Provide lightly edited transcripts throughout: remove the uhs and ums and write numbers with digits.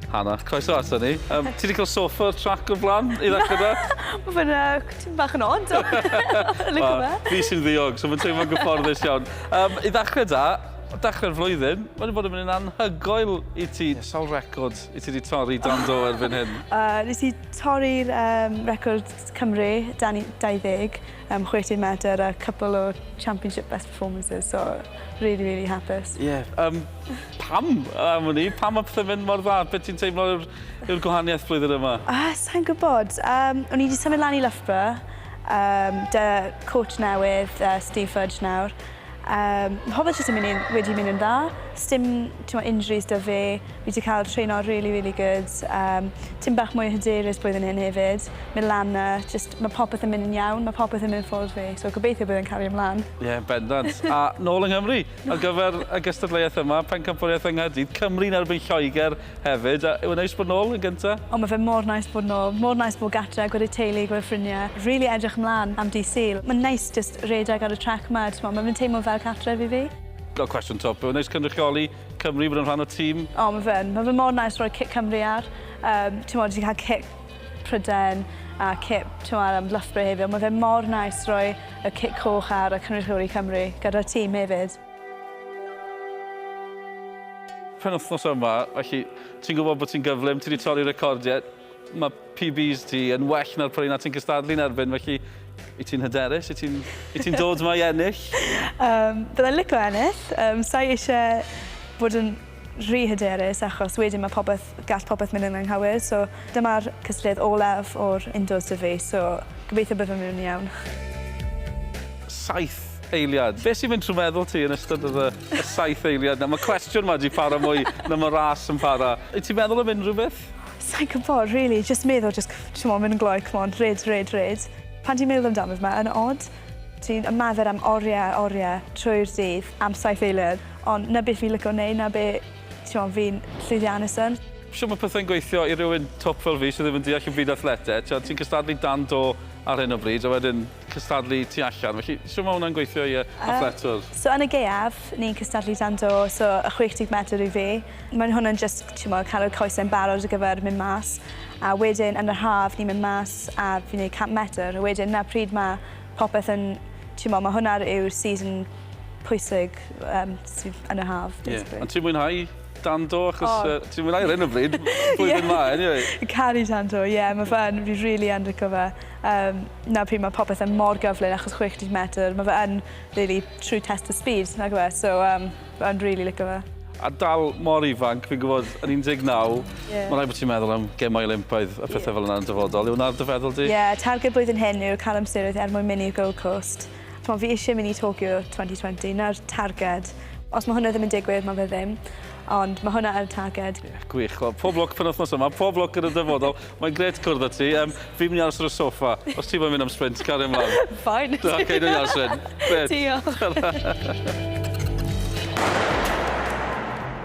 Hannah, croeso ato ni. Ti wedi cael soffa trac o'r blaen i ddechrau da? Mae fe'n ti'n bach yn od. Licio fe. Fi sy'n ddiog, so mae'n teimlo'n gyfforddus iawn. I ddechrau da, dechrau'r flwyddyn, wedi bod yn mynd yn anhygoel i ti. Sawl record i ti wedi torri dan do erbyn hyn? Nes i torri'r record Cymru, 20, 60 metr a couple o championship best performances, so really, really hapus. Ie. Pam am hynny? Pam mae pethau'n mynd mor dda? Beth ti'n teimlo yw'r gwahaniaeth flwyddyn yma? Sa'n gwybod. O'n i wedi symud lan i Loughborough, dy coach newydd, Steve Fudge nawr. Pobl jyst wedi mynd yn dda. Sdim injuries dy fi. Fi wedi cael treino really, really good. Tim bach mwy hyderus blwyddyn hyn hefyd. Mynd lan na, mae popeth yn mynd yn iawn, mae popeth yn mynd ffwrdd fi. So gobeithio bydd yn cario ymlaen. Ie, bendant. A nôl yng Nghymru, ar gyfer y gystadleuaeth yma, pencampwriaeth yng Nghaerdydd, Cymru yn erbyn Lloegr hefyd. Yw e'n neis bod nôl yn gyntaf? O, mae fe mor nais bod nôl. Mor nais bod gatre, gwed y teulu, gwed y ffriniau. Really edrych ymlaen am dydd Sul. Mae'n neis just redeg ar y trac yma. Mae'n teimlo fel catre fi fi. Cwestiwn top, yw e'n neis cynrychioli Cymru bod yn rhan o tîm? O, mae fe'n. Mae fe mor nais rhoi cic Cymru ar. Ti'n modd, ti'n cael cic Pryden a cic am Loughborough hefyd. Mae fe mor nais rhoi y cic coch ar y cynrychioli Cymru gyda'r tîm hefyd. Penwythnos yma, felly, ti'n gwybod bod ti'n gyflym, ti wedi torri recordiau, mae PBs ti yn well na'r prynu na ti'n cystadlu'n erbyn, felly i ti'n hyderus? I ti'n dod yma i ennill? Byddai'n licio ennill. Sa'i eisiau bod yn rhy hyderus achos wedyn mae gall popeth mynd yn anghywir. So dyma'r cystadleuaeth olaf o'r indoors dy fi, so gobeithio bydd yn mynd yn iawn. 7 eiliad. Be sy'n mynd trwy meddwl ti yn ystod y 7 eiliad? Mae cwestiwn ma di para mwy na mae ras yn para. Wyt ti'n meddwl am unrhyw beth? Sa'n gwybod, really. Just meddwl, mynd yn gloi, come on, red. Pan ti'n meddwl amdano fe, yn odd. Ti'n ymarfer am oriau trwy'r dydd am 7 eiliad. Ond na beth fi'n licio wneud, na beth fi'n llwyddiannus yn. Siwr mae pethau'n gweithio i rywun top fel fi sydd ddim yn deall y byd athletau. Ti'n cystadlu dan do ar hyn o bryd, a wedyn cystadlu tu allan. Felly, siwr mae hwnna'n gweithio i athletwr? So yn y gaeaf, ni'n cystadlu dan do, so y 60 metr i fi. Mae'n hwnna'n just cael y coesau'n barod ar gyfer mynd mas. A wedyn yn yr haf, ni'n mynd mas a fi'n gwneud 100 metr. A wedyn, na pryd mae popeth yn... Mae hwnna yw'r season pwysig sydd yn y haf. Ond ti'n mwynhau dan do? Achos ti'n mwynhau ar hyn o bryd, blwyddyn ma, anyway. Caru dan do, mae fe'n fi really yn licio fe. Na pryd mae popeth yn mor gyflym achos 60 metr. Mae fe yn really true test of speed, nag yw e. So, fe'n really licio fe. A dal mor ifanc, fi'n gwybod, yn 19, mae rhaid bod ti'n meddwl am gemau Olympaidd a pethau fel yna'n dyfodol. Yw hwnna'r dyfeddol di? Ie, targed blwyddyn hyn yw'r cael amseroedd mwyn mynd i'r Gold Coast. Fi eisiau mynd i Tokyo 2020, na'r targed. Os mae hwnna ddim yn digwydd, mae fe ddim. Ond mae hwnna ar y targed. Gwych, pob lwc penwythnos yma, pob lwc yn y dyfodol. Mae'n gret cwrdd â ti. Fi'n mynd i aros ar y soffa. Os ti'n mynd am sprint, cario ymlaen. Fine. OK, dwi'n i aros yn. Diolch.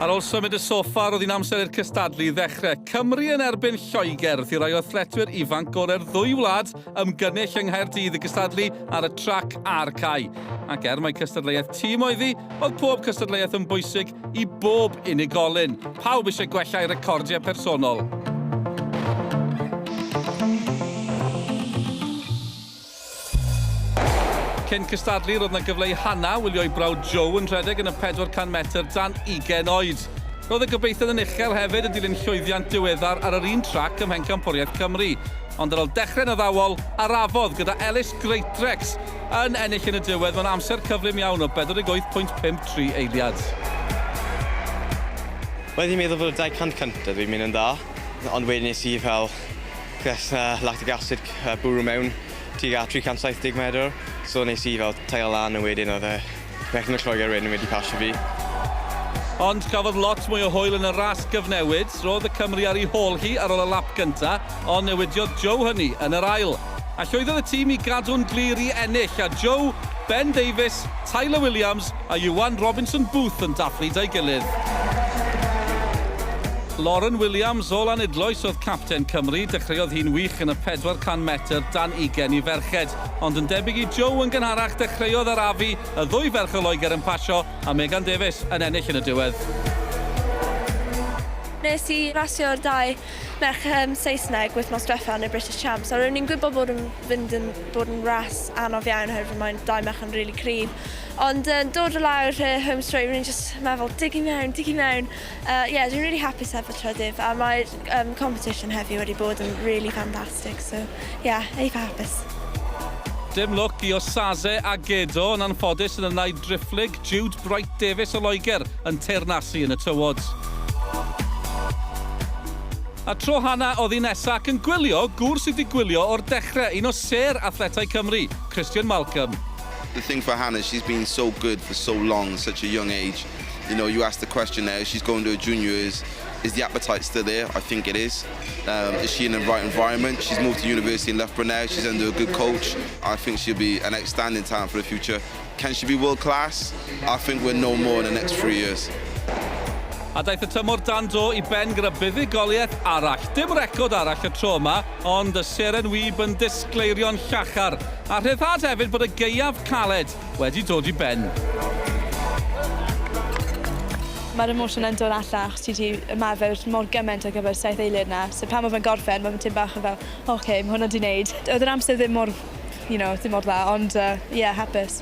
Ar ôl symud y soffa, roedd hi'n amser i'r cystadlu ddechrau. Cymru yn erbyn Lloegr, i rai o athletwyr ifanc o'r ddwy wlad ymgynnull yng Nghaerdydd y cystadlu ar y trac a'r cae. Ac mai cystadleuaeth tîm oedd hi, oedd pob cystadleuaeth yn bwysig i bob unigolyn. Pawb eisiau gwella'u recordiau personol. Cyn cystadlu, roedd yna gyfle i Hannah wylio'i brawd Joe yn rhedeg yn y 400 metr dan 20 oed. Roedd y gobeithiodd yn uchel hefyd yn dilyn llwyddiant diweddar ar yr un trac ym Mhencampwriaeth Cymru. Ond ar ôl dechrau'n addawol, arafodd gyda Ellis Greatrex yn ennill yn y diwedd mewn amser cyflym iawn o 48.53 eiliad. Wedi meddwl fod y 200 cyntaf dwi'n mynd yn dda, ond wedyn nes i fel lactic acid bwrw mewn tuag 370 metr. So nes i fel tail lan a wedyn oedd Mechan y Lloegr wedyn wedi pasio fi. Ond cafodd lot mwy o hwyl yn y ras gyfnewid. Roedd y Cymru ar ei hôl hi ar ôl y lap gynta, ond newidiodd Joe hynny yn yr ail. A llwyddodd y tîm i gadw'n glir i ennill, a Joe, Ben Davies, Tyler Williams a Iwan Robinson Booth yn dathlu ei gilydd. Lauren Williams o Lanidloes oedd capten Cymru, dechreuodd hi'n wych yn y 400 metr dan 20 i ferched. Ond yn debyg i Joe yn gynharach, dechreuodd ar afi y ddwy ferch o Loegr yn pasio a Megan Davies yn ennill yn y diwedd. Nes I rasio'r dau merch Saesneg wythnos diwetha yn y British Champs. A ro'n i'n gwybod bod yn ras anodd iawn oherwydd mae'n dau merch yn really cryf. Ond dod o lawr home straight, ro'n i'n just meddwl, dig I mewn. Dwi'n really hapus efo trydydd a mae'r competition heddiw wedi bod yn really fantastic. So, eitha hapus. Dim lwc I Osaze a Gedo yn anffodus yn y naid drifflig. Jude Bright Davis o Loegr yn teyrnasu yn y tywods. A tro hana oedd hi nesa ac yn gwylio gŵr sydd wedi gwylio o'r dechrau, un o ser athletau Cymru, Christian Malcolm. The thing for Hannah, she's been so good for so long, such a young age. You know, you asked the question there, she's going to a junior, is the appetite still there? I think it is. Is she in the right environment? She's moved to university in Loughborough now, she's under a good coach. I think she'll be an outstanding talent for the future. Can she be world class? I think we'll know more in the next 3 years. A daeth y tymor dan do I ben gyda buddugoliaeth arall. Dim record arall y tro yma, ond y seren wyb yn disgleirio'n llachar. A rhyddhad hefyd bod y gaeaf caled wedi dod I ben. Mae'r emosiwn yn dod allan, ti wedi ymarfer mor gymaint ar gyfer 7 eiliad na. So pan mae fe'n gorffen, mae fe'n tym bach yn fel, oce, mae hwnna wedi wneud. Oedd yr amser ddim mor dda, ond hapus.